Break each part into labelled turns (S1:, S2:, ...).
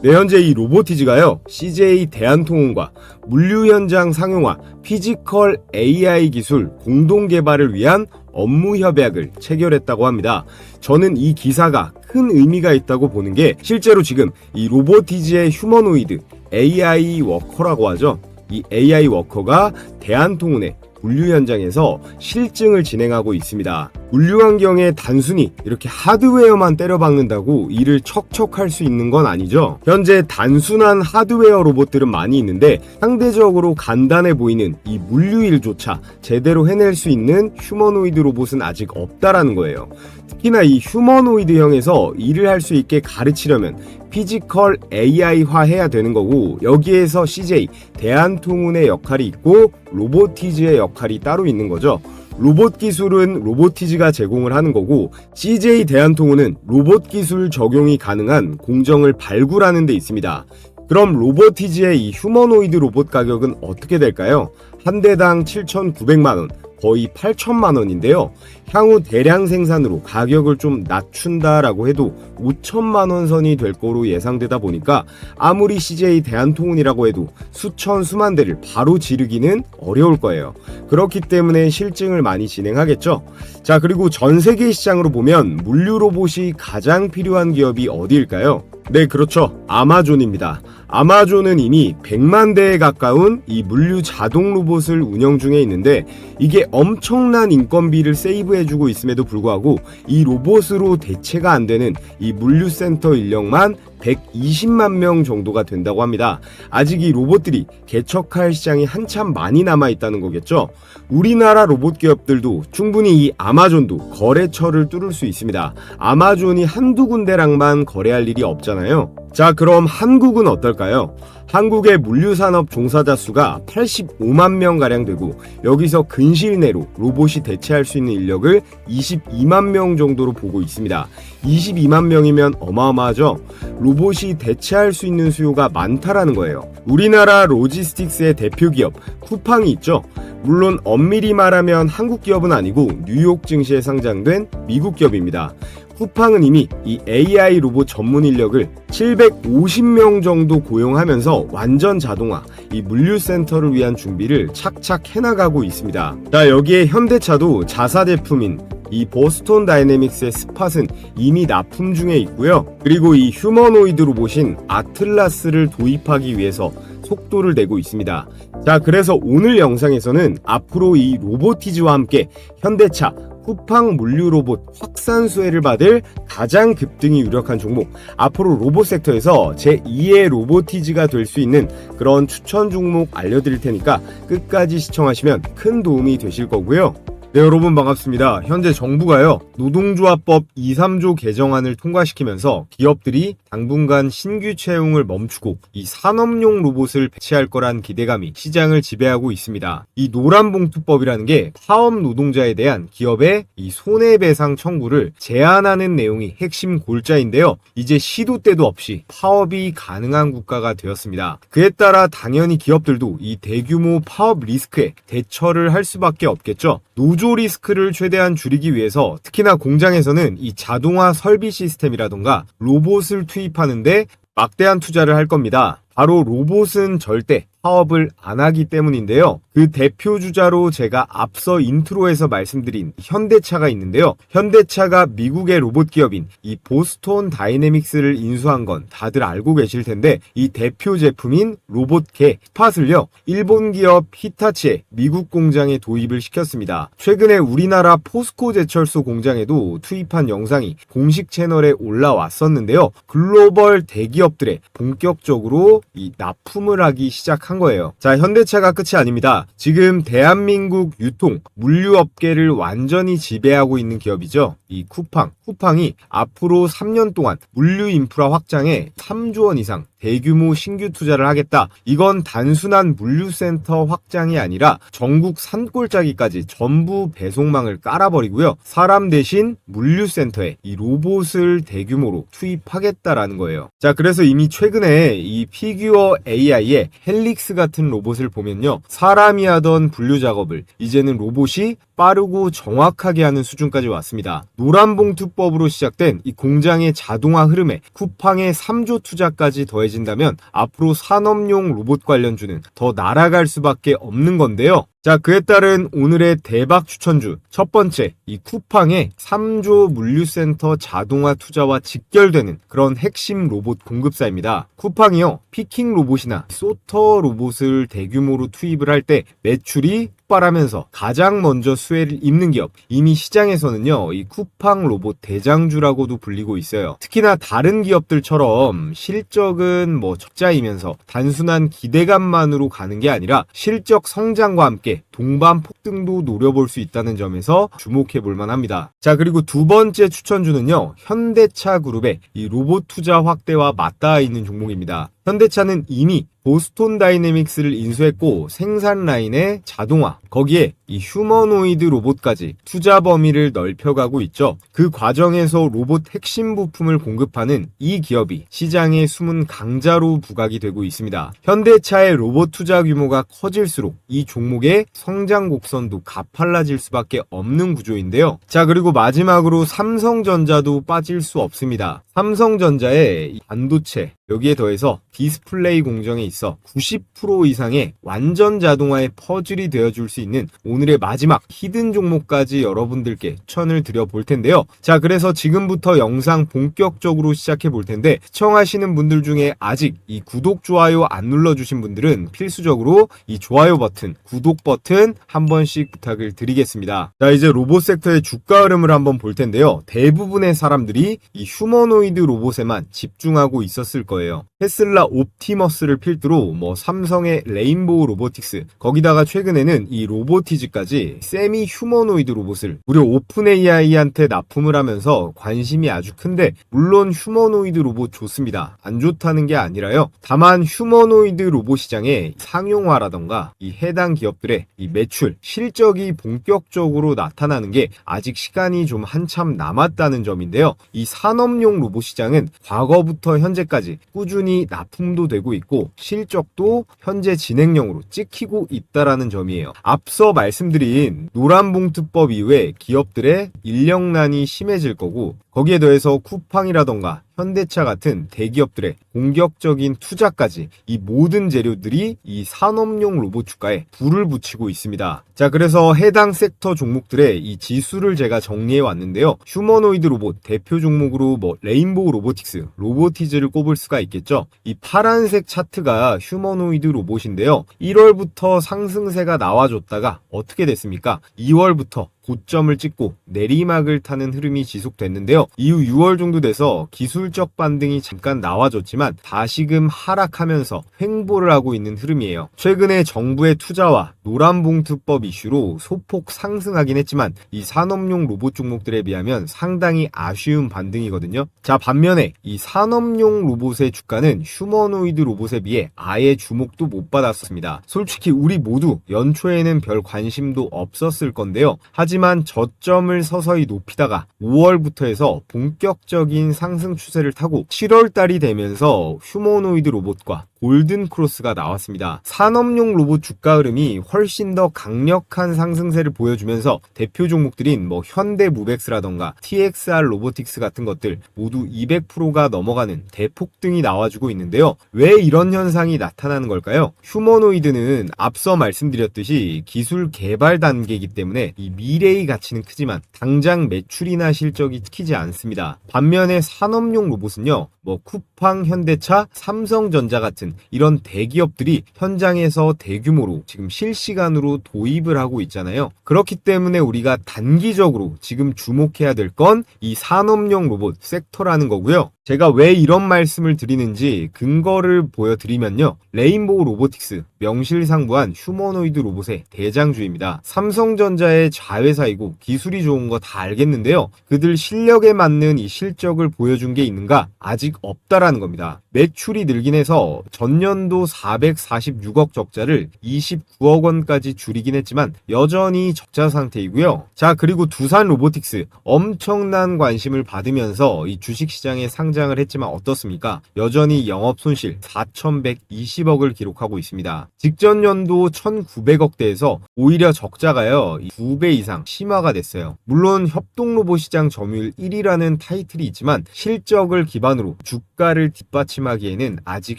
S1: 네, 현재 이 로보티즈가요, CJ 대한통운과 물류현장 상용화 피지컬 AI 기술 공동 개발을 위한 업무 협약을 체결했다고 합니다. 저는 이 기사가 큰 의미가 있다고 보는 게, 실제로 지금 이 로보티즈의 휴머노이드 AI 워커라고 하죠. 이 AI 워커가 대한통운의 물류 현장에서 실증을 진행하고 있습니다. 물류 환경에 단순히 이렇게 하드웨어만 때려박는다고 일을 척척할 수 있는 건 아니죠. 현재 단순한 하드웨어 로봇들은 많이 있는데, 상대적으로 간단해 보이는 이 물류 일조차 제대로 해낼 수 있는 휴머노이드 로봇은 아직 없다라는 거예요. 특히나 이 휴머노이드형에서 일을 할 수 있게 가르치려면 피지컬 AI화 해야 되는 거고, 여기에서 CJ 대한통운의 역할이 있고 로보티즈의 역할이 따로 있는 거죠. 로봇 기술은 로보티즈가 제공을 하는 거고, CJ 대한통운은 로봇 기술 적용이 가능한 공정을 발굴하는 데 있습니다. 그럼 로보티즈의 이 휴머노이드 로봇 가격은 어떻게 될까요? 한 대당 7,900만원, 거의 8천만원인데요. 향후 대량 생산으로 가격을 좀 낮춘다라고 해도 5천만원 선이 될 거로 예상되다 보니까, 아무리 CJ 대한통운이라고 해도 수천 수만 대를 바로 지르기는 어려울 거예요. 그렇기 때문에 실증을 많이 진행하겠죠. 자, 그리고 전 세계 시장으로 보면 물류 로봇이 가장 필요한 기업이 어디일까요? 네, 그렇죠. 아마존입니다. 아마존은 이미 100만 대에 가까운 이 물류 자동 로봇을 운영 중에 있는데, 이게 엄청난 인건비를 세이브해주고 있음에도 불구하고 이 로봇으로 대체가 안 되는 이 물류센터 인력만 120만 명 정도가 된다고 합니다. 아직 이 로봇들이 개척할 시장이 한참 많이 남아있다는 거겠죠. 우리나라 로봇 기업들도 충분히 이 아마존도 거래처를 뚫을 수 있습니다. 아마존이 한두 군데랑만 거래할 일이 없잖아요. 자, 그럼 한국은 어떨까요? 한국의 물류산업 종사자 수가 85만 명가량 되고, 여기서 근시일 내로 로봇이 대체할 수 있는 인력을 22만 명 정도로 보고 있습니다. 22만 명이면 어마어마하죠? 로봇이 대체할 수 있는 수요가 많다라는 거예요. 우리나라 로지스틱스의 대표 기업 쿠팡이 있죠. 물론 엄밀히 말하면 한국 기업은 아니고 뉴욕 증시에 상장된 미국 기업입니다. 쿠팡은 이미 이 AI 로봇 전문 인력을 750명 정도 고용하면서 완전 자동화, 이 물류센터를 위한 준비를 착착 해나가고 있습니다. 자, 여기에 현대차도 자사 제품인 이 보스톤 다이내믹스의 스팟은 이미 납품 중에 있고요. 그리고 이 휴머노이드 로봇인 아틀라스를 도입하기 위해서 속도를 내고 있습니다. 자, 그래서 오늘 영상에서는 앞으로 이 로보티즈와 함께 현대차, 쿠팡 물류 로봇 확산 수혜를 받을 가장 급등이 유력한 종목, 앞으로 로봇 섹터에서 제2의 로보티즈가 될 수 있는 그런 추천 종목 알려드릴 테니까 끝까지 시청하시면 큰 도움이 되실 거고요. 네, 여러분 반갑습니다. 현재 정부가요, 노동조합법 2, 3조 개정안을 통과시키면서 기업들이 당분간 신규 채용을 멈추고 이 산업용 로봇을 배치할 거란 기대감이 시장을 지배하고 있습니다. 이 노란봉투법이라는 게 파업 노동자에 대한 기업의 이 손해배상 청구를 제한하는 내용이 핵심 골자인데요. 이제 시도 때도 없이 파업이 가능한 국가가 되었습니다. 그에 따라 당연히 기업들도 이 대규모 파업 리스크에 대처를 할 수밖에 없겠죠. 노조 리스크를 최대한 줄이기 위해서 특히나 공장에서는 이 자동화 설비 시스템이라던가 로봇을 투입하는데 막대한 투자를 할 겁니다. 바로 로봇은 절대 파업을 안 하기 때문인데요. 그 대표 주자로 제가 앞서 인트로에서 말씀드린 현대차가 있는데요. 현대차가 미국의 로봇 기업인 이 보스톤 다이내믹스를 인수한 건 다들 알고 계실 텐데, 이 대표 제품인 로봇개 스팟을요, 일본 기업 히타치의 미국 공장에 도입을 시켰습니다. 최근에 우리나라 포스코 제철소 공장에도 투입한 영상이 공식 채널에 올라왔었는데요. 글로벌 대기업들의 본격적으로 이 납품을 하기 시작한 거예요. 자, 현대차가 끝이 아닙니다. 지금 대한민국 유통, 물류업계를 완전히 지배하고 있는 기업이죠. 이 쿠팡. 쿠팡이 앞으로 3년 동안 물류 인프라 확장에 3조 원 이상 대규모 신규 투자를 하겠다. 이건 단순한 물류센터 확장이 아니라 전국 산골짜기까지 전부 배송망을 깔아버리고요. 사람 대신 물류센터에 이 로봇을 대규모로 투입하겠다라는 거예요. 자, 그래서 이미 최근에 이 피규어 AI의 헬릭스 같은 로봇을 보면요, 사람이 하던 분류 작업을 이제는 로봇이 빠르고 정확하게 하는 수준까지 왔습니다. 노란봉투법으로 시작된 이 공장의 자동화 흐름에 쿠팡의 3조 투자까지 더해진다면 앞으로 산업용 로봇 관련주는 더 날아갈 수밖에 없는 건데요. 자, 그에 따른 오늘의 대박 추천주 첫 번째, 이 쿠팡의 3조 물류센터 자동화 투자와 직결되는 그런 핵심 로봇 공급사입니다. 쿠팡이요, 피킹 로봇이나 소터 로봇을 대규모로 투입을 할 때 매출이 폭발하면서 가장 먼저 수혜를 입는 기업, 이미 시장에서는요 이 쿠팡 로봇 대장주라고도 불리고 있어요. 특히나 다른 기업들처럼 실적은 뭐 적자이면서 단순한 기대감만으로 가는 게 아니라 실적 성장과 함께 동반 폭등도 노려볼 수 있다는 점에서 주목해 볼 만합니다. 자, 그리고 두 번째 추천주는요, 현대차 그룹의 이 로봇 투자 확대와 맞닿아 있는 종목입니다. 현대차는 이미 보스톤 다이내믹스를 인수했고 생산 라인의 자동화, 거기에 이 휴머노이드 로봇까지 투자 범위를 넓혀가고 있죠. 그 과정에서 로봇 핵심 부품을 공급하는 이 기업이 시장의 숨은 강자로 부각이 되고 있습니다. 현대차의 로봇 투자 규모가 커질수록 이 종목의 성장 곡선도 가팔라질 수밖에 없는 구조인데요. 자, 그리고 마지막으로 삼성전자도 빠질 수 없습니다. 삼성전자의 반도체, 여기에 더해서 디스플레이 공정에 있어 90% 이상의 완전 자동화의 퍼즐이 되어줄 수 있는 오늘의 마지막 히든 종목까지 여러분들께 추천을 드려볼 텐데요. 자, 그래서 지금부터 영상 본격적으로 시작해 볼 텐데 시청하시는 분들 중에 아직 이 구독, 좋아요 안 눌러주신 분들은 필수적으로 이 좋아요 버튼, 구독 버튼 한 번씩 부탁을 드리겠습니다. 자, 이제 로봇 섹터의 주가 흐름을 한번 볼 텐데요. 대부분의 사람들이 이 휴머노이드 로봇에만 집중하고 있었을 거예요. 테슬라 옵티머스를 필두로 뭐 삼성의 레인보우 로보틱스, 거기다가 최근에는 이 로보티즈까지 세미 휴머노이드 로봇을 무려 오픈 AI한테 납품을 하면서 관심이 아주 큰데, 물론 휴머노이드 로봇 좋습니다. 안 좋다는 게 아니라요. 다만 휴머노이드 로봇 시장의 상용화라던가 이 해당 기업들의 이 매출, 실적이 본격적으로 나타나는 게 아직 시간이 좀 한참 남았다는 점인데요. 이 산업용 로봇 시장은 과거부터 현재까지 꾸준히 납품도 되고 있고 실적도 현재 진행형으로 찍히고 있다라는 점이에요. 앞서 말씀드린 노란봉투법 이후에 기업들의 인력난이 심해질 거고, 거기에 더해서 쿠팡이라던가 현대차 같은 대기업들의 공격적인 투자까지, 이 모든 재료들이 이 산업용 로봇 주가에 불을 붙이고 있습니다. 자, 그래서 해당 섹터 종목들의 이 지수를 제가 정리해 왔는데요. 휴머노이드 로봇 대표 종목으로 뭐 레인보우 로보틱스, 로보티즈를 꼽을 수가 있겠죠. 이 파란색 차트가 휴머노이드 로봇인데요. 1월부터 상승세가 나와줬다가 어떻게 됐습니까? 2월부터 고점을 찍고 내리막을 타는 흐름이 지속됐는데요. 이후 6월 정도 돼서 기술적 반등이 잠깐 나와줬지만 다시금 하락하면서 횡보를 하고 있는 흐름이에요. 최근에 정부의 투자와 노란봉투법 이슈로 소폭 상승하긴 했지만 이 산업용 로봇 종목들에 비하면 상당히 아쉬운 반등이거든요. 자, 반면에 이 산업용 로봇의 주가는 휴머노이드 로봇에 비해 아예 주목도 못 받았습니다. 솔직히 우리 모두 연초에는 별 관심도 없었을 건데요. 하지만 저점을 서서히 높이다가 5월부터 해서 본격적인 상승 추세를 타고 7월달이 되면서 휴머노이드 로봇과 골든크로스가 나왔습니다. 산업용 로봇 주가 흐름이 훨씬 더 강력한 상승세를 보여주면서 대표 종목들인 뭐 현대무벡스라던가 TXR 로보틱스 같은 것들 모두 200%가 넘어가는 대폭등이 나와주고 있는데요. 왜 이런 현상이 나타나는 걸까요? 휴머노이드는 앞서 말씀드렸듯이 기술 개발 단계이기 때문에 이 미래의 가치는 크지만 당장 매출이나 실적이 찍히지 않습니다. 반면에 산업용 로봇은요, 뭐 쿠팡, 현대차, 삼성전자 같은 이런 대기업들이 현장에서 대규모로 지금 실시간으로 도입을 하고 있잖아요. 그렇기 때문에 우리가 단기적으로 지금 주목해야 될 건 이 산업용 로봇 섹터라는 거고요. 제가 왜 이런 말씀을 드리는지 근거를 보여드리면요. 레인보우 로보틱스, 명실상부한 휴머노이드 로봇의 대장주입니다. 삼성전자의 자회사이고 기술이 좋은 거 다 알겠는데요. 그들 실력에 맞는 이 실적을 보여준 게 있는가? 아직 없다라는 적자라는 겁니다. 매출이 늘긴 해서 전년도 446억 적자를 29억 원까지 줄이긴 했지만 여전히 적자 상태이고요. 자, 그리고 두산 로보틱스 엄청난 관심을 받으면서 이 주식시장에 상장을 했지만 어떻습니까? 여전히 영업 손실 4,120억을 기록하고 있습니다. 직전 연도 1,900억대에서 오히려 적자가요 2배 이상 심화가 됐어요. 물론 협동로봇 시장 점유율 1위라는 타이틀이 있지만 실적을 기반으로 주가를 뒷받침하기에는 아직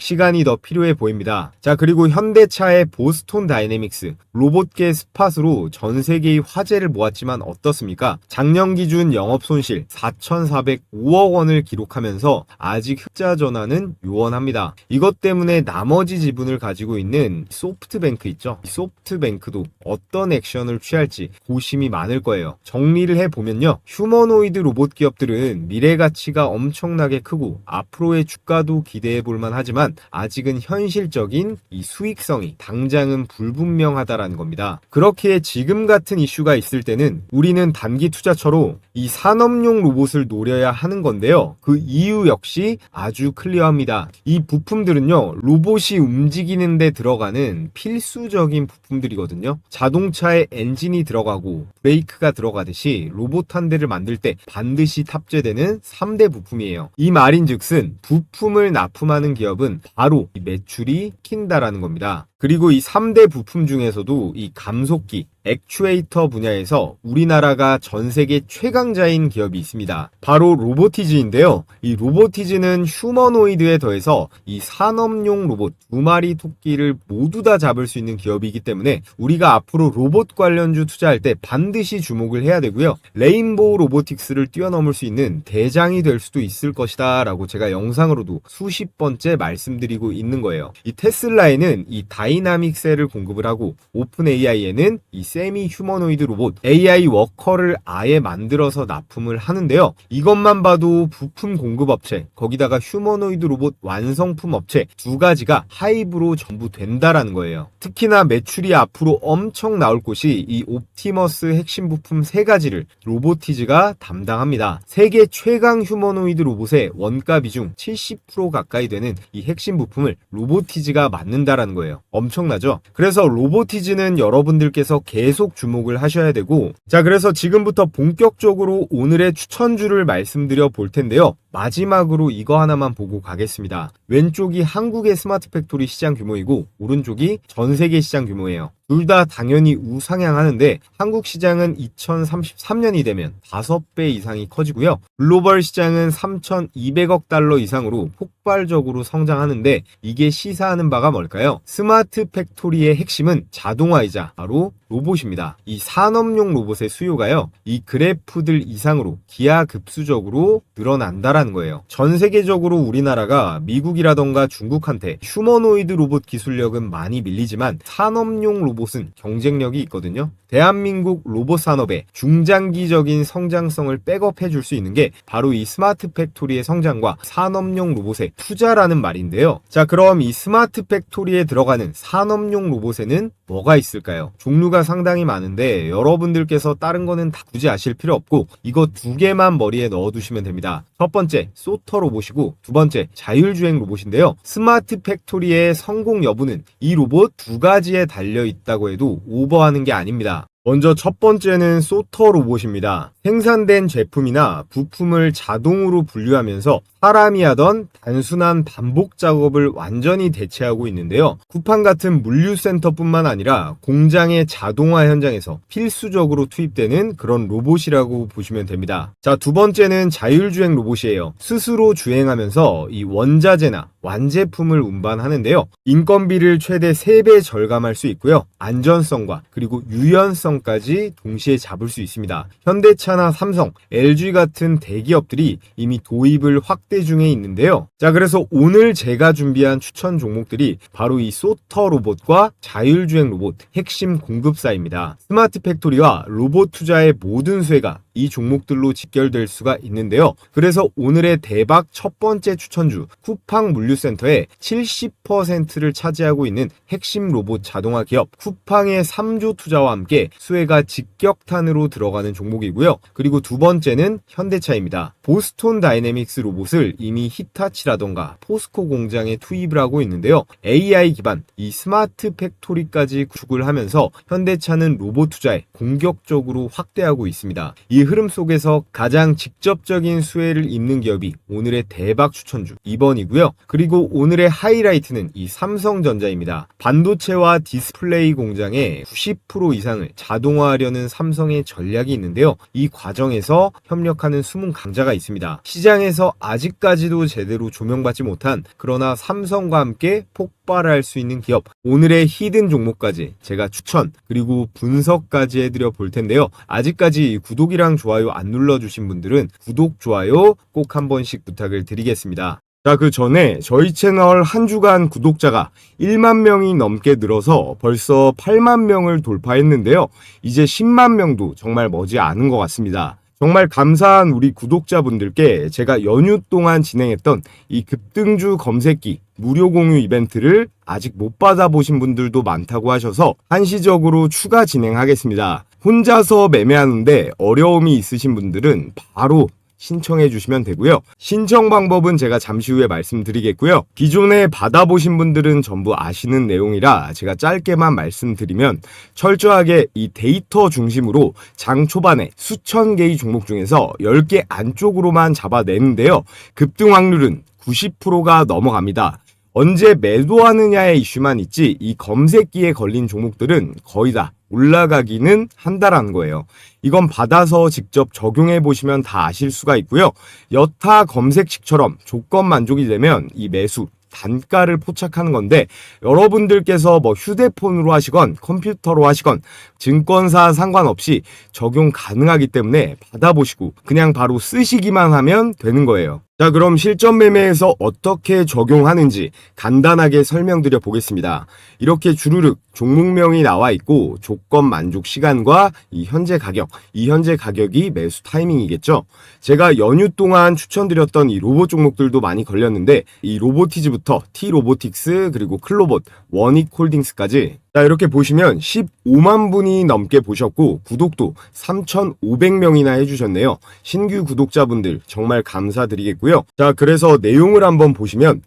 S1: 시간이 더 필요해 보입니다. 자, 그리고 현대차의 보스톤 다이내믹스 로봇계 스팟으로 전 세계의 화제를 모았지만 어떻습니까? 작년 기준 영업 손실 4,405억 원을 기록하면서 아직 흑자 전환은 요원합니다. 이것 때문에 나머지 지분을 가지고 있는 소프트뱅크 있죠? 소프트뱅크도 어떤 액션을 취할지 고심이 많을 거예요. 정리를 해보면요, 휴머노이드 로봇 기업들은 미래 가치가 엄청나게 크고 앞으로의 주가도 기대해 볼만 하지만 아직은 현실적인 이 수익성이 당장은 불분명하다라는 겁니다. 그렇기에 지금 같은 이슈가 있을 때는 우리는 단기 투자처로 이 산업용 로봇을 노려야 하는 건데요. 그 이유 역시 아주 클리어합니다. 이 부품들은요, 로봇이 움직이는 데 들어가는 필수적인 부품들이거든요. 자동차에 엔진이 들어가고 브레이크가 들어가듯이 로봇 한 대를 만들 때 반드시 탑재되는 3대 부품이에요. 이 말인즉슨 부품을 납품하는 기업은 바로 이 매출이 킨다라는 겁니다. 그리고 이 3대 부품 중에서도 이 감속기, 액추에이터 분야에서 우리나라가 전 세계 최강자인 기업이 있습니다. 바로 로보티즈인데요. 이 로보티즈는 휴머노이드에 더해서 이 산업용 로봇 2마리 토끼를 모두 다 잡을 수 있는 기업이기 때문에 우리가 앞으로 로봇 관련주 투자할 때 반드시 주목을 해야 되고요. 레인보우 로보틱스를 뛰어넘을 수 있는 대장이 될 수도 있을 것이다 라고 제가 영상으로도 수십 번째 말씀드리고 있는 거예요. 이 테슬라에는 이 다이나믹 셀을 공급을 하고 오픈 AI에는 이 세미 휴머노이드 로봇 AI 워커를 아예 만들어서 납품을 하는데요. 이것만 봐도 부품 공급 업체, 거기다가 휴머노이드 로봇 완성품 업체 두 가지가 하이브로 전부 된다라는 거예요. 특히나 매출이 앞으로 엄청 나올 곳이 이 옵티머스 핵심 부품 세 가지를 로보티즈가 담당합니다. 세계 최강 휴머노이드 로봇의 원가 비중 70% 가까이 되는 이 핵심 부품을 로보티즈가 만든다라는 거예요. 엄청나죠? 그래서 로보티즈는 여러분들께서 계속 주목을 하셔야 되고, 자, 그래서 지금부터 본격적으로 오늘의 추천주를 말씀드려 볼 텐데요. 마지막으로 이거 하나만 보고 가겠습니다. 왼쪽이 한국의 스마트 팩토리 시장 규모이고 오른쪽이 전 세계 시장 규모예요. 둘 다 당연히 우상향하는데 한국 시장은 2033년이 되면 5배 이상이 커지고요. 글로벌 시장은 3,200억 달러 이상으로 폭발적으로 성장하는데 이게 시사하는 바가 뭘까요? 스마트 팩토리의 핵심은 자동화이자 바로 로봇입니다. 이 산업용 로봇의 수요가요, 이 그래프들 이상으로 기하급수적으로 늘어난다라는 거예요. 전 세계적으로 우리나라가 미국이라던가 중국한테 휴머노이드 로봇 기술력은 많이 밀리지만 산업용 로봇은 경쟁력이 있거든요. 대한민국 로봇 산업의 중장기적인 성장성을 백업해 줄 수 있는 게 바로 이 스마트 팩토리의 성장과 산업용 로봇의 투자라는 말인데요. 자, 그럼 이 스마트 팩토리에 들어가는 산업용 로봇에는 뭐가 있을까요? 종류가 상당히 많은데 여러분들께서 다른 거는 다 굳이 아실 필요 없고 이거 두 개만 머리에 넣어두시면 됩니다. 첫 번째, 소터 로봇이고 두 번째, 자율주행 로봇인데요. 스마트 팩토리의 성공 여부는 이 로봇 두 가지에 달려 있다고 해도 오버하는 게 아닙니다. 먼저 첫 번째는 소터 로봇입니다. 생산된 제품이나 부품을 자동으로 분류하면서 사람이 하던 단순한 반복 작업을 완전히 대체하고 있는데요. 쿠팡 같은 물류센터뿐만 아니라 공장의 자동화 현장에서 필수적으로 투입되는 그런 로봇이라고 보시면 됩니다. 자, 두 번째는 자율주행 로봇이에요. 스스로 주행하면서 이 원자재나 완제품을 운반하는데요. 인건비를 최대 3배 절감할 수 있고요. 안전성과 그리고 유연성까지 동시에 잡을 수 있습니다. 현대차나 삼성, LG 같은 대기업들이 이미 도입을 확대 중에 있는데요. 자, 그래서 오늘 제가 준비한 추천 종목들이 바로 이 소터 로봇과 자율주행 로봇 핵심 공급사입니다. 스마트 팩토리와 로봇 투자의 모든 수혜가 이 종목들로 직결될 수가 있는데요. 그래서 오늘의 대박 첫 번째 추천주 쿠팡 물류센터의 70%를 차지하고 있는 핵심 로봇 자동화 기업 쿠팡의 3조 투자와 함께 수혜가 직격탄으로 들어가는 종목이고요. 그리고 두 번째는 현대차입니다. 보스톤 다이내믹스 로봇을 이미 히타치라던가 포스코 공장에 투입을 하고 있는데요. AI 기반 이 스마트 팩토리까지 구축을 하면서 현대차는 로봇 투자에 공격적으로 확대하고 있습니다. 이 흐름 속에서 가장 직접적인 수혜를 입는 기업이 오늘의 대박 추천주 2번이고요. 그리고 오늘의 하이라이트는 이 삼성전자입니다. 반도체와 디스플레이 공장의 90% 이상을 자동화하려는 삼성의 전략이 있는데요. 이 과정에서 협력하는 숨은 강자가 있습니다. 시장에서 아직까지도 제대로 조명받지 못한 그러나 삼성과 함께 폭발할 수 있는 기업 오늘의 히든 종목까지 제가 추천 그리고 분석까지 해드려 볼 텐데요. 아직까지 구독이랑 좋아요 안 눌러주신 분들은 구독, 좋아요 꼭 한 번씩 부탁을 드리겠습니다. 자, 그 전에 저희 채널 한 주간 구독자가 1만 명이 넘게 늘어서 벌써 8만 명을 돌파했는데요. 이제 10만 명도 정말 머지 않은 것 같습니다. 정말 감사한 우리 구독자분들께 제가 연휴 동안 진행했던 이 급등주 검색기 무료 공유 이벤트를 아직 못 받아보신 분들도 많다고 하셔서 한시적으로 추가 진행하겠습니다. 혼자서 매매하는데 어려움이 있으신 분들은 바로 신청해 주시면 되고요. 신청 방법은 제가 잠시 후에 말씀드리겠고요. 기존에 받아보신 분들은 전부 아시는 내용이라 제가 짧게만 말씀드리면 철저하게 이 데이터 중심으로 장 초반에 수천 개의 종목 중에서 10개 안쪽으로만 잡아내는데요. 급등 확률은 90%가 넘어갑니다. 언제 매도하느냐의 이슈만 있지 이 검색기에 걸린 종목들은 거의 다 올라가기는 한다라는 거예요. 이건 받아서 직접 적용해 보시면 다 아실 수가 있고요. 여타 검색식처럼 조건 만족이 되면 이 매수 단가를 포착하는 건데 여러분들께서 뭐 휴대폰으로 하시건 컴퓨터로 하시건 증권사 상관없이 적용 가능하기 때문에 받아보시고 그냥 바로 쓰시기만 하면 되는 거예요. 자, 그럼 실전 매매에서 어떻게 적용하는지 간단하게 설명드려 보겠습니다. 이렇게 주르륵 종목명이 나와 있고 조건 만족 시간과 이 현재 가격이 매수 타이밍이겠죠. 제가 연휴 동안 추천드렸던 이 로봇 종목들도 많이 걸렸는데 이 로보티즈부터 T로보틱스 그리고 클로봇, 원익홀딩스까지 자, 이렇게 보시면 15만 분이 넘게 보셨고 구독도 3,500명이나 해주셨네요. 신규 구독자분들 정말 감사드리겠고요. 자, 그래서 내용을 한번 보시면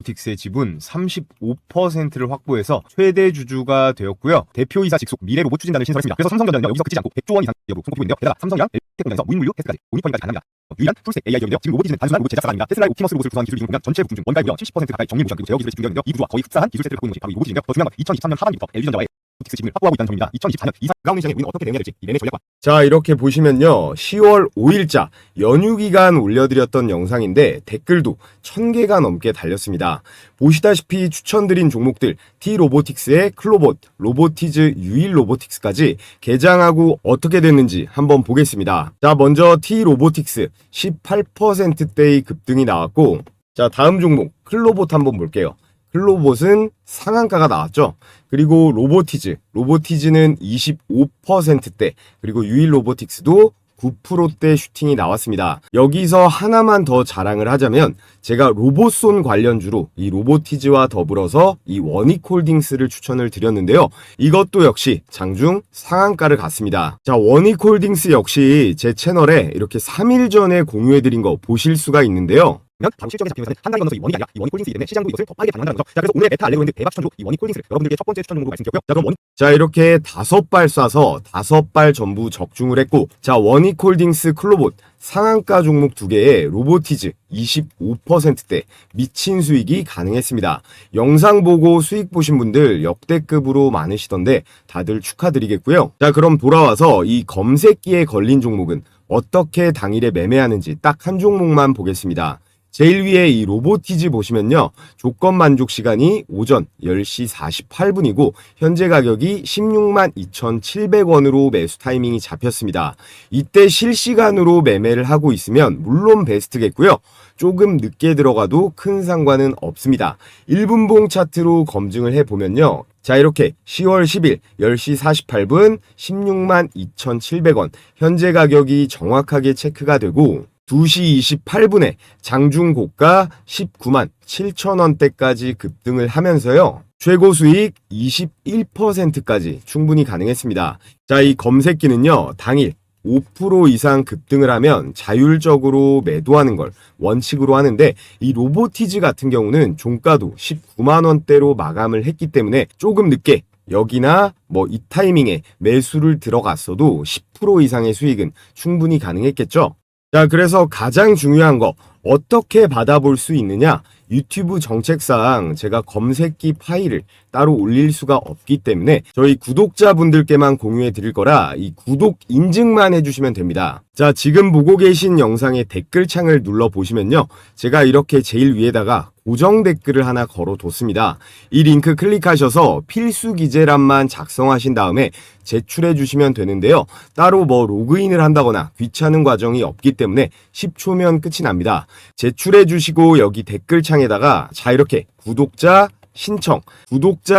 S1: 로보틱스의 지분 35%를 확보해서 최대 주주가 되었고요. 대표이사 직속 미래 로봇 추진단을 신설했습니다. 그래서 삼성전자는 여기서 그치지 않고 100조 원 이상 기업으로 손꼽히고 있는데요. 게다가 삼성이랑 LG 공장에서 무인 물류 테스트까지 모니터링까지 가능합니다. 유일한 풀스택 AI 기업인데요. 지금 로보티즈는 단순한 로봇 제작사가 아닙니다. 테슬라의 옵티머스 로봇을 구성한 기술 중에 보면 전체 부품 중 원가의 무려 70% 가까이 정밀 모션 그리고 제어 기술에 집중되어 있는데요. 이 구조와 거의 흡사한 기술 세트를 갖고 있는 것이 바로 이 로보티즈인데요. 더 중요한 건 2023년 하반기부터 LG전자와의 로보틱스 지분을 확보하고 있다는 점입니다. 2024년 이상 가운데 시장에 우리는 어떻게 대응해야 될지 이 매매 전략과 자, 이렇게 보시면요. 10월 5일자 연휴 기간 올려드렸던 영상인데 댓글도 1000개가 넘게 달렸습니다. 보시다시피 추천드린 종목들 T로보틱스의 클로봇, 로보티즈 유일로보틱스까지 개장하고 어떻게 됐는지 한번 보겠습니다. 자, 먼저 T로보틱스 18%대의 급등이 나왔고 자, 다음 종목 클로봇 한번 볼게요. 클로봇은 상한가가 나왔죠. 그리고 로보티즈는 25%대 그리고 유일로보틱스도 9%대 슈팅이 나왔습니다. 여기서 하나만 더 자랑을 하자면 제가 로봇손 관련주로 이 로보티즈와 더불어서 이 원익홀딩스를 추천을 드렸는데요. 이것도 역시 장중 상한가를 갔습니다. 자, 원익홀딩스 역시 제 채널에 이렇게 3일 전에 공유해드린 거 보실 수가 있는데요. 바로 실적에 잡히면서 한 달이 건너서 이 원익이 아니라 이 원익홀딩스이기 때문에 시장도 이것을 더 빠르게 반응한다는 거죠. 자, 그래서 오늘 메타 알레그로랜드 대박 추천주 이 원익홀딩스를 여러분들께 첫 번째 추천 종목으로 말씀드렸고요. 자, 그럼 자, 이렇게 5발 쏴서 5발 전부 적중을 했고 자, 원익홀딩스 클로봇 상한가 종목 2개에 로보티즈 25%대 미친 수익이 가능했습니다. 영상 보고 수익 보신 분들 역대급으로 많으시던데 다들 축하드리겠고요. 자, 그럼 돌아와서 이 검색기에 걸린 종목은 어떻게 당일에 매매하는지 딱 한 종목만 보겠습니다. 제일 위에 이 로보티즈 보시면요. 조건 만족 시간이 오전 10시 48분이고 현재 가격이 16만 2,700원으로 매수 타이밍이 잡혔습니다. 이때 실시간으로 매매를 하고 있으면 물론 베스트겠고요. 조금 늦게 들어가도 큰 상관은 없습니다. 1분봉 차트로 검증을 해보면요. 자, 이렇게 10월 10일 10시 48분 16만 2,700원. 현재 가격이 정확하게 체크가 되고 2시 28분에 장중 고가 19만 7천원대까지 급등을 하면서요. 최고 수익 21%까지 충분히 가능했습니다. 자, 이 검색기는요, 당일 5% 이상 급등을 하면 자율적으로 매도하는 걸 원칙으로 하는데, 이 로보티즈 같은 경우는 종가도 19만원대로 마감을 했기 때문에 조금 늦게 여기나 이 타이밍에 매수를 들어갔어도 10% 이상의 수익은 충분히 가능했겠죠. 자, 그래서 가장 중요한 거 어떻게 받아볼 수 있느냐? 유튜브 정책상 제가 검색기 파일을 따로 올릴 수가 없기 때문에 저희 구독자분들께만 공유해 드릴 거라 이 구독 인증만 해주시면 됩니다. 자, 지금 보고 계신 영상의 댓글창을 눌러보시면요, 제가 이렇게 제일 위에다가 고정 댓글을 하나 걸어뒀습니다. 이 링크 클릭하셔서 필수 기재란만 작성하신 다음에 제출해 주시면 되는데요. 따로 로그인을 한다거나 귀찮은 과정이 없기 때문에 10초면 끝이 납니다. 제출해 주시고 여기 댓글창에다가 자, 이렇게 구독자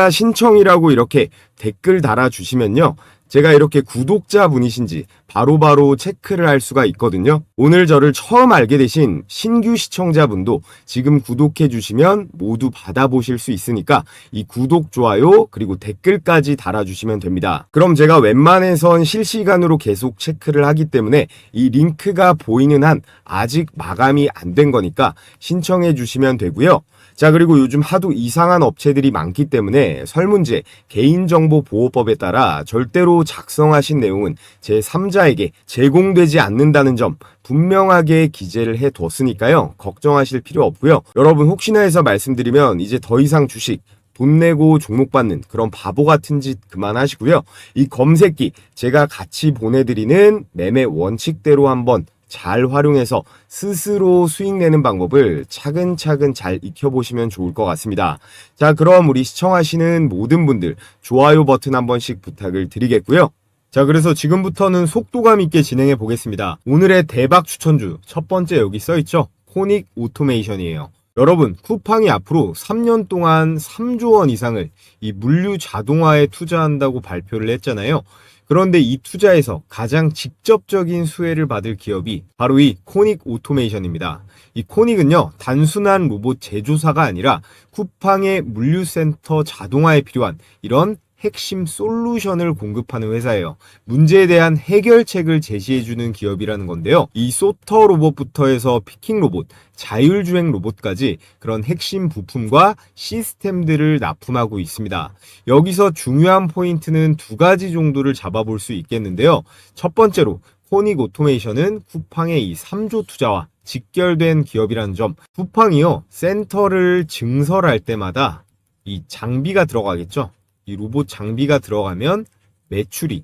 S1: 신청이라고 이렇게 댓글 달아주시면요, 제가 이렇게 구독자분이신지 바로바로 체크를 할 수가 있거든요. 오늘 저를 처음 알게 되신 신규 시청자분도 지금 구독해 주시면 모두 받아보실 수 있으니까 이 구독, 좋아요, 그리고 댓글까지 달아주시면 됩니다. 그럼 제가 웬만해선 실시간으로 계속 체크를 하기 때문에 이 링크가 보이는 한 아직 마감이 안 된 거니까 신청해 주시면 되고요. 자, 그리고 요즘 하도 이상한 업체들이 많기 때문에 설문지에 개인정보보호법에 따라 절대로 작성하신 내용은 제3자에게 제공되지 않는다는 점 분명하게 기재를 해뒀으니까요. 걱정하실 필요 없고요. 여러분, 혹시나 해서 말씀드리면 이제 더 이상 주식 돈 내고 종목 받는 그런 바보 같은 짓 그만하시고요. 이 검색기 제가 같이 보내드리는 매매 원칙대로 한번 잘 활용해서 스스로 수익 내는 방법을 차근차근 잘 익혀보시면 좋을 것 같습니다. 자, 그럼 우리 시청하시는 모든 분들 좋아요 버튼 한 번씩 부탁을 드리겠고요. 자, 그래서 지금부터는 속도감 있게 진행해 보겠습니다. 오늘의 대박 추천주 첫 번째 여기 써있죠? 코닉 오토메이션이에요. 여러분, 쿠팡이 앞으로 3년 동안 3조 원 이상을 이 물류 자동화에 투자한다고 발표를 했잖아요. 그런데 이 투자에서 가장 직접적인 수혜를 받을 기업이 바로 이 코닉 오토메이션입니다. 이 코닉은요, 단순한 로봇 제조사가 아니라 쿠팡의 물류센터 자동화에 필요한 이런 핵심 솔루션을 공급하는 회사예요. 문제에 대한 해결책을 제시해주는 기업이라는 건데요. 이 소터 로봇부터 해서 피킹 로봇, 자율주행 로봇까지 그런 핵심 부품과 시스템들을 납품하고 있습니다. 여기서 중요한 포인트는 두 가지 정도를 잡아볼 수 있겠는데요. 첫 번째로 코닉 오토메이션은 쿠팡의 이 3조 투자와 직결된 기업이라는 점. 쿠팡이요, 센터를 증설할 때마다 이 장비가 들어가겠죠. 이 로봇 장비가 들어가면 매출이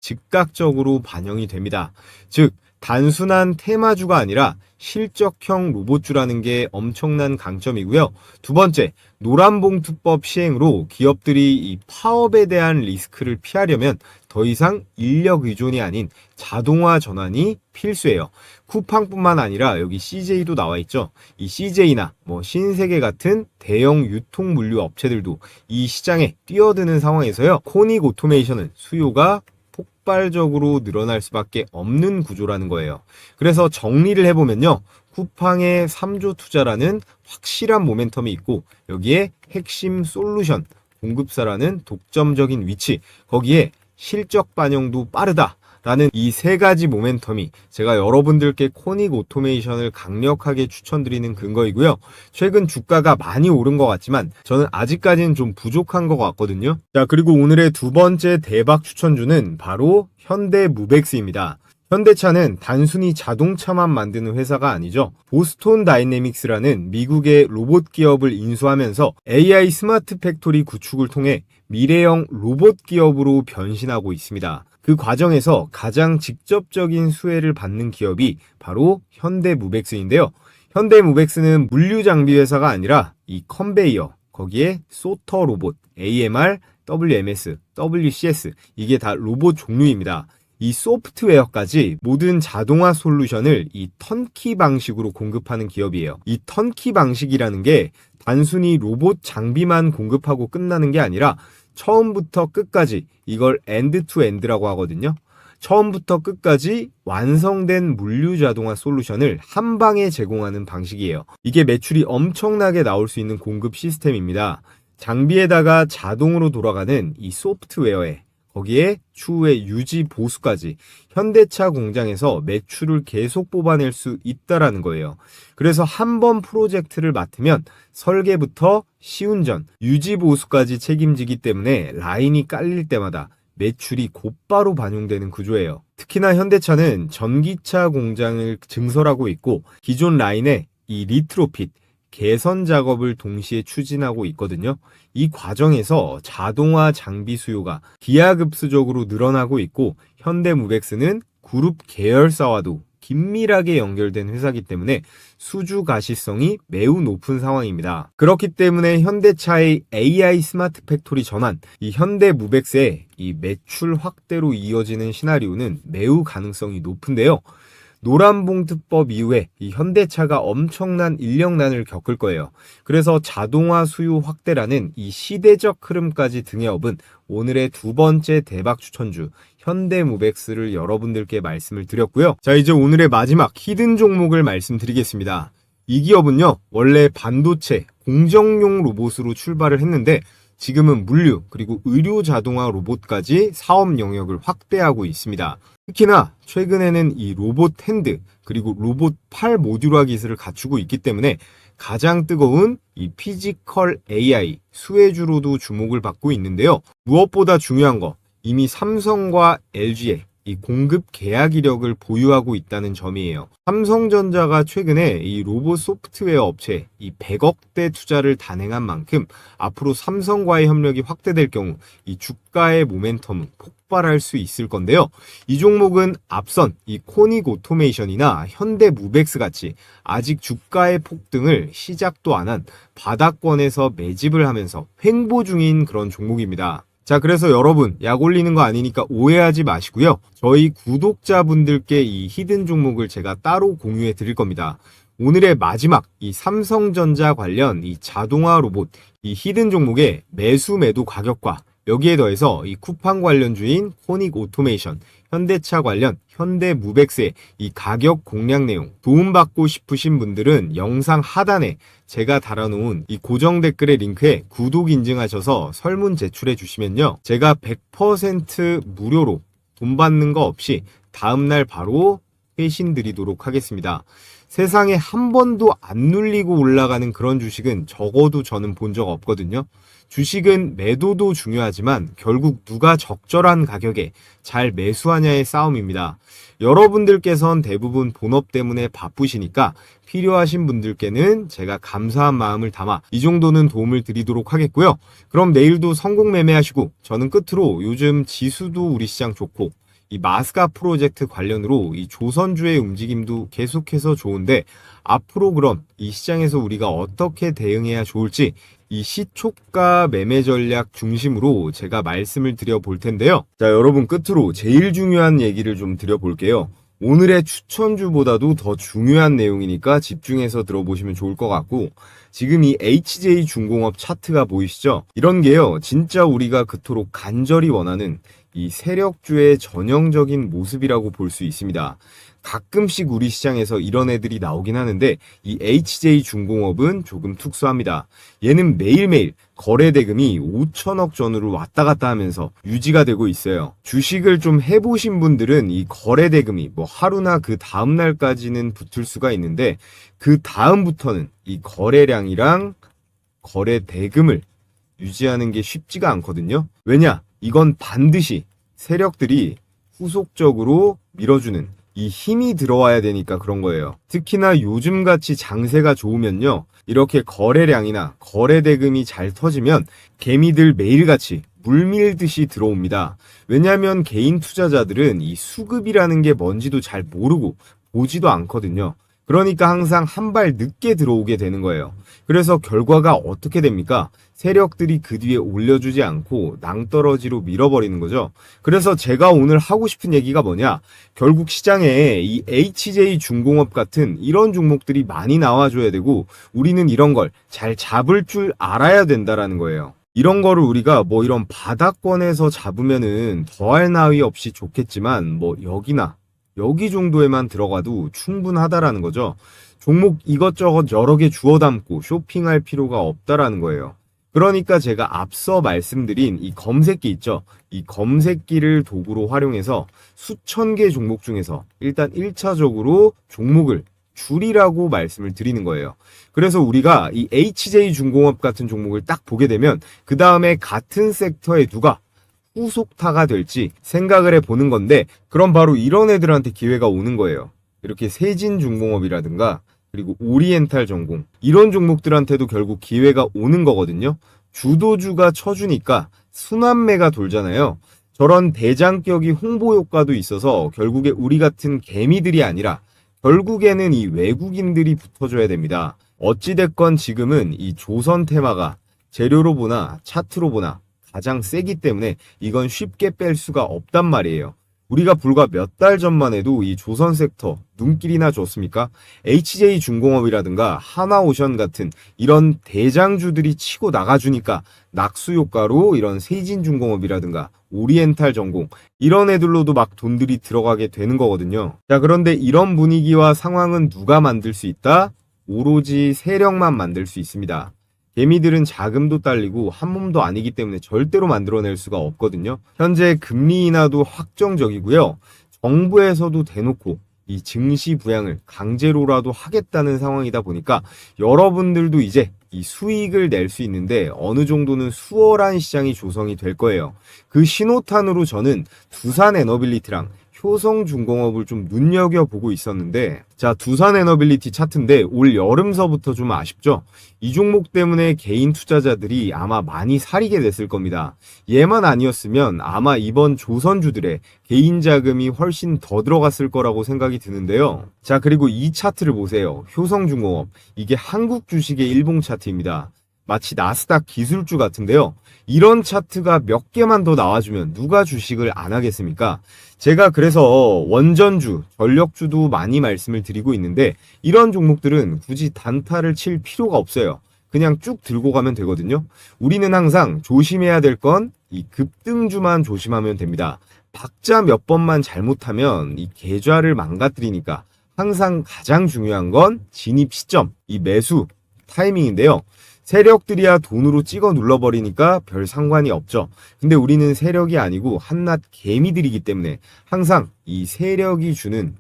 S1: 즉각적으로 반영이 됩니다. 즉, 단순한 테마주가 아니라 실적형 로봇주라는 게 엄청난 강점이고요. 두 번째, 노란봉투법 시행으로 기업들이 이 파업에 대한 리스크를 피하려면 더 이상 인력 의존이 아닌 자동화 전환이 필수예요. 쿠팡뿐만 아니라 여기 CJ도 나와 있죠. 이 CJ나 신세계 같은 대형 유통 물류 업체들도 이 시장에 뛰어드는 상황에서요, 코닉 오토메이션은 수요가 폭발적으로 늘어날 수밖에 없는 구조라는 거예요. 그래서 정리를 해보면요, 쿠팡의 3조 투자라는 확실한 모멘텀이 있고, 여기에 핵심 솔루션 공급사라는 독점적인 위치, 거기에 실적 반영도 빠르다 라는 이 세 가지 모멘텀이 제가 여러분들께 코닉 오토메이션을 강력하게 추천드리는 근거이고요. 최근 주가가 많이 오른 것 같지만 저는 아직까지는 좀 부족한 것 같거든요. 자, 그리고 오늘의 두 번째 대박 추천주는 바로 현대무벡스입니다. 현대차는 단순히 자동차만 만드는 회사가 아니죠. 보스톤 다이내믹스라는 미국의 로봇 기업을 인수하면서 AI 스마트 팩토리 구축을 통해 미래형 로봇 기업으로 변신하고 있습니다. 그 과정에서 가장 직접적인 수혜를 받는 기업이 바로 현대무벡스인데요. 현대무벡스는 물류 장비 회사가 아니라 이 컨베이어, 거기에 소터 로봇, AMR, WMS, WCS, 이게 다 로봇 종류입니다. 이 소프트웨어까지 모든 자동화 솔루션을 이 턴키 방식으로 공급하는 기업이에요. 이 턴키 방식이라는 게 단순히 로봇 장비만 공급하고 끝나는 게 아니라 처음부터 끝까지 이걸 엔드 투 엔드라고 하거든요. 처음부터 끝까지 완성된 물류 자동화 솔루션을 한 방에 제공하는 방식이에요. 이게 매출이 엄청나게 나올 수 있는 공급 시스템입니다. 장비에다가 자동으로 돌아가는 이 소프트웨어에 거기에 추후에 유지 보수까지 현대차 공장에서 매출을 계속 뽑아낼 수 있다라는 거예요. 그래서 한 번 프로젝트를 맡으면 설계부터 시운전, 유지 보수까지 책임지기 때문에 라인이 깔릴 때마다 매출이 곧바로 반영되는 구조예요. 특히나 현대차는 전기차 공장을 증설하고 있고 기존 라인에 이 리트로핏, 개선 작업을 동시에 추진하고 있거든요. 이 과정에서 자동화 장비 수요가 기하급수적으로 늘어나고 있고 현대무벡스는 그룹 계열사와도 긴밀하게 연결된 회사이기 때문에 수주 가시성이 매우 높은 상황입니다. 그렇기 때문에 현대차의 AI 스마트 팩토리 전환, 이 현대무벡스의 이 매출 확대로 이어지는 시나리오는 매우 가능성이 높은데요. 노란봉투법 이후에 이 현대차가 엄청난 인력난을 겪을 거예요. 그래서 자동화 수요 확대라는 이 시대적 흐름까지 등에 업은 오늘의 두 번째 대박 추천주 현대무벡스를 여러분들께 말씀을 드렸고요. 자, 이제 오늘의 마지막 히든 종목을 말씀드리겠습니다. 이 기업은요, 원래 반도체 공정용 로봇으로 출발을 했는데 지금은 물류 그리고 의료 자동화 로봇까지 사업 영역을 확대하고 있습니다. 특히나 최근에는 이 로봇 핸드 그리고 로봇 팔 모듈화 기술을 갖추고 있기 때문에 가장 뜨거운 이 피지컬 AI 수혜주로도 주목을 받고 있는데요. 무엇보다 중요한 거, 이미 삼성과 LG의 이 공급 계약 이력을 보유하고 있다는 점이에요. 삼성전자가 최근에 이 로봇 소프트웨어 업체에 이 100억대 투자를 단행한 만큼 앞으로 삼성과의 협력이 확대될 경우 이 주가의 모멘텀은 폭발할 수 있을 건데요. 이 종목은 앞선 이 코닉 오토메이션이나 현대무벡스 같이 아직 주가의 폭등을 시작도 안 한 바닥권에서 매집을 하면서 횡보 중인 그런 종목입니다. 자, 그래서 여러분 약 올리는 거 아니니까 오해하지 마시고요. 저희 구독자분들께 이 히든 종목을 제가 따로 공유해 드릴 겁니다. 오늘의 마지막 이 삼성전자 관련 이 자동화 로봇 이 히든 종목의 매수 매도 가격과 여기에 더해서 이 쿠팡 관련주인 코닉 오토메이션, 현대차 관련 현대무벡스의 이 가격 공략 내용 도움받고 싶으신 분들은 영상 하단에 제가 달아놓은 이 고정 댓글의 링크에 구독 인증하셔서 설문 제출해 주시면요, 제가 100% 무료로 돈 받는 거 없이 다음날 바로 회신 드리도록 하겠습니다. 세상에 한 번도 안 눌리고 올라가는 그런 주식은 적어도 저는 본 적 없거든요. 주식은 매도도 중요하지만 결국 누가 적절한 가격에 잘 매수하냐의 싸움입니다. 여러분들께선 대부분 본업 때문에 바쁘시니까 필요하신 분들께는 제가 감사한 마음을 담아 이 정도는 도움을 드리도록 하겠고요. 그럼 내일도 성공 매매하시고, 저는 끝으로 요즘 지수도 우리 시장 좋고 이 마스가 프로젝트 관련으로 이 조선주의 움직임도 계속해서 좋은데 앞으로 그럼 이 시장에서 우리가 어떻게 대응해야 좋을지 이 시초가 매매 전략 중심으로 제가 말씀을 드려볼 텐데요. 자, 여러분 끝으로 제일 중요한 얘기를 좀 드려볼게요. 오늘의 추천주보다도 더 중요한 내용이니까 집중해서 들어보시면 좋을 것 같고, 지금 이 HJ중공업 차트가 보이시죠? 이런 게요, 진짜 우리가 그토록 간절히 원하는 이 세력주의 전형적인 모습이라고 볼 수 있습니다. 가끔씩 우리 시장에서 이런 애들이 나오긴 하는데 이 HJ중공업은 조금 특수합니다. 얘는 매일매일 거래 대금이 5천억 전후로 왔다 갔다 하면서 유지가 되고 있어요. 주식을 좀 해보신 분들은 이 거래 대금이 뭐 하루나 그 다음 날까지는 붙을 수가 있는데 그 다음부터는 이 거래량이랑 거래 대금을 유지하는 게 쉽지가 않거든요. 왜냐? 이건 반드시 세력들이 후속적으로 밀어주는 이 힘이 들어와야 되니까 그런 거예요. 특히나 요즘같이 장세가 좋으면요, 이렇게 거래량이나 거래 대금이 잘 터지면 개미들 매일같이 물밀듯이 들어옵니다. 왜냐하면 개인 투자자들은 이 수급이라는 게 뭔지도 잘 모르고 보지도 않거든요. 그러니까 항상 한 발 늦게 들어오게 되는 거예요. 그래서 결과가 어떻게 됩니까? 세력들이 그 뒤에 올려주지 않고 낭떠러지로 밀어버리는 거죠. 그래서 제가 오늘 하고 싶은 얘기가 뭐냐? 결국 시장에 이 HJ중공업 같은 이런 종목들이 많이 나와줘야 되고 우리는 이런 걸 잘 잡을 줄 알아야 된다라는 거예요. 이런 거를 우리가 뭐 이런 바닥권에서 잡으면은 더할 나위 없이 좋겠지만 뭐 여기나 여기 정도에만 들어가도 충분하다라는 거죠. 종목 이것저것 여러 개 주워 담고 쇼핑할 필요가 없다라는 거예요. 그러니까 제가 앞서 말씀드린 이 검색기 있죠. 이 검색기를 도구로 활용해서 수천 개 종목 중에서 일단 1차적으로 종목을 줄이라고 말씀을 드리는 거예요. 그래서 우리가 이 HJ중공업 같은 종목을 딱 보게 되면 그 다음에 같은 섹터에 누가 후속타가 될지 생각을 해보는 건데 그럼 바로 이런 애들한테 기회가 오는 거예요. 이렇게 세진중공업이라든가 그리고 오리엔탈 전공 이런 종목들한테도 결국 기회가 오는 거거든요. 주도주가 쳐주니까 순환매가 돌잖아요. 저런 대장격이 홍보 효과도 있어서 결국에 우리 같은 개미들이 아니라 결국에는 이 외국인들이 붙어줘야 됩니다. 어찌됐건 지금은 이 조선 테마가 재료로 보나 차트로 보나 가장 세기 때문에 이건 쉽게 뺄 수가 없단 말이에요. 우리가 불과 몇 달 전만 해도 이 조선 섹터 눈길이나 줬습니까? HJ중공업이라든가 하나오션 같은 이런 대장주들이 치고 나가주니까 낙수 효과로 이런 세진중공업이라든가 오리엔탈 전공 이런 애들로도 막 돈들이 들어가게 되는 거거든요. 자, 그런데 이런 분위기와 상황은 누가 만들 수 있다? 오로지 세력만 만들 수 있습니다. 개미들은 자금도 딸리고 한 몸도 아니기 때문에 절대로 만들어낼 수가 없거든요. 현재 금리 인하도 확정적이고요. 정부에서도 대놓고 이 증시 부양을 강제로라도 하겠다는 상황이다 보니까 여러분들도 이제 이 수익을 낼 수 있는데 어느 정도는 수월한 시장이 조성이 될 거예요. 그 신호탄으로 저는 두산에너빌리티랑 효성중공업을 좀 눈여겨보고 있었는데 자, 두산에너빌리티 차트인데 올 여름서부터 좀 아쉽죠? 이 종목 때문에 개인 투자자들이 아마 많이 사리게 됐을 겁니다. 얘만 아니었으면 아마 이번 조선주들의 개인 자금이 훨씬 더 들어갔을 거라고 생각이 드는데요. 자, 그리고 이 차트를 보세요. 효성중공업. 이게 한국 주식의 일봉 차트입니다. 마치 나스닥 기술주 같은데요. 이런 차트가 몇 개만 더 나와주면 누가 주식을 안 하겠습니까? 제가 그래서 원전주, 전력주도 많이 말씀을 드리고 있는데 이런 종목들은 굳이 단타를 칠 필요가 없어요. 그냥 쭉 들고 가면 되거든요. 우리는 항상 조심해야 될 건 이 급등주만 조심하면 됩니다. 박자 몇 번만 잘못하면 이 계좌를 망가뜨리니까 항상 가장 중요한 건 진입 시점, 이 매수 타이밍인데요. 세력들이야 돈으로 찍어 눌러버리니까 별 상관이 없죠. 근데 우리는 세력이 아니고 한낱 개미들이기 때문에 항상 이 세력이 주는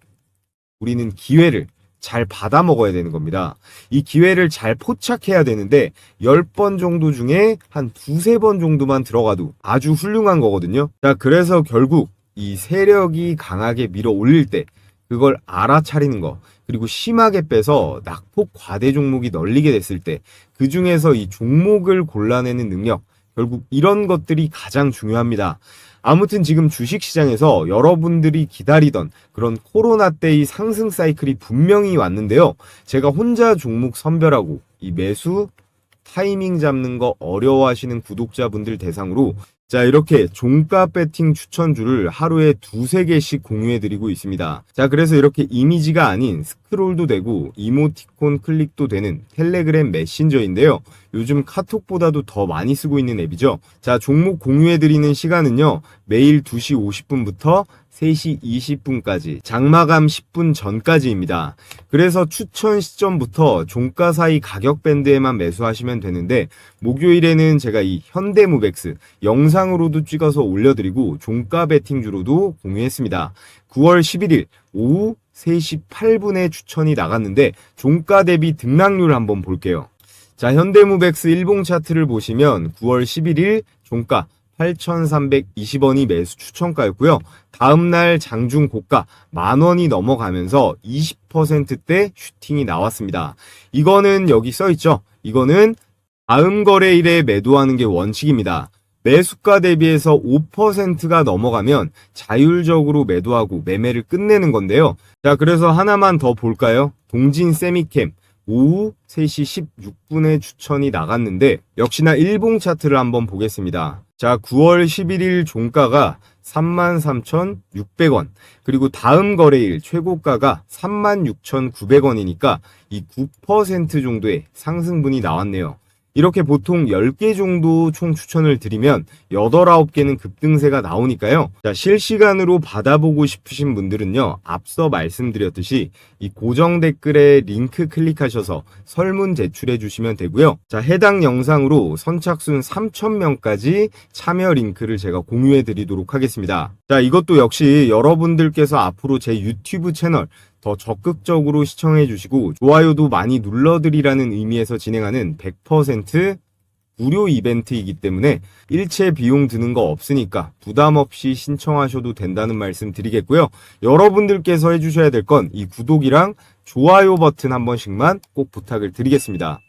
S1: 우리는 기회를 잘 받아 먹어야 되는 겁니다. 이 기회를 잘 포착해야 되는데 10번 정도 중에 한 두세 번 정도만 들어가도 아주 훌륭한 거거든요. 자, 그래서 결국 이 세력이 강하게 밀어 올릴 때 그걸 알아차리는 거 그리고 심하게 빼서 낙폭 과대 종목이 널리게 됐을 때 그 중에서 이 종목을 골라내는 능력 결국 이런 것들이 가장 중요합니다. 아무튼 지금 주식시장에서 여러분들이 기다리던 그런 코로나 때의 상승 사이클이 분명히 왔는데요. 제가 혼자 종목 선별하고 이 매수 타이밍 잡는 거 어려워하시는 구독자분들 대상으로 자, 이렇게 종가 배팅 추천주를 하루에 두세 개씩 공유해드리고 있습니다. 자, 그래서 이렇게 이미지가 아닌 스크롤도 되고 이모티콘 클릭도 되는 텔레그램 메신저인데요. 요즘 카톡보다도 더 많이 쓰고 있는 앱이죠. 자, 종목 공유해드리는 시간은요. 매일 2시 50분부터 3시 20분까지 장마감 10분 전까지입니다. 그래서 추천 시점부터 종가 사이 가격 밴드에만 매수하시면 되는데 목요일에는 제가 이 현대무백스 영상으로도 찍어서 올려드리고 종가 베팅주로도 공유했습니다. 9월 11일 오후 3시 8분에 추천이 나갔는데 종가 대비 등락률 한번 볼게요. 자, 현대무백스 일봉 차트를 보시면 9월 11일 종가 8,320원이 매수 추천가였고요. 다음날 장중 고가 10,000원이 넘어가면서 20%대 슈팅이 나왔습니다. 이거는 여기 써있죠. 이거는 다음 거래일에 매도하는 게 원칙입니다. 매수가 대비해서 5%가 넘어가면 자율적으로 매도하고 매매를 끝내는 건데요. 자, 그래서 하나만 더 볼까요? 동진 세미캠 오후 3시 16분에 추천이 나갔는데 역시나 일봉 차트를 한번 보겠습니다. 자, 9월 11일 종가가 33,600원, 그리고 다음 거래일 최고가가 36,900원이니까 이 9% 정도의 상승분이 나왔네요. 이렇게 보통 10개 정도 총 추천을 드리면 8, 9개는 급등세가 나오니까요. 자, 실시간으로 받아보고 싶으신 분들은요, 앞서 말씀드렸듯이 이 고정 댓글에 링크 클릭하셔서 설문 제출해 주시면 되고요. 자, 해당 영상으로 선착순 3,000명까지 참여 링크를 제가 공유해 드리도록 하겠습니다. 자, 이것도 역시 여러분들께서 앞으로 제 유튜브 채널 더 적극적으로 시청해 주시고 좋아요도 많이 눌러드리라는 의미에서 진행하는 100% 무료 이벤트이기 때문에 일체 비용 드는 거 없으니까 부담 없이 신청하셔도 된다는 말씀 드리겠고요. 여러분들께서 해주셔야 될 건 이 구독이랑 좋아요 버튼 한 번씩만 꼭 부탁을 드리겠습니다.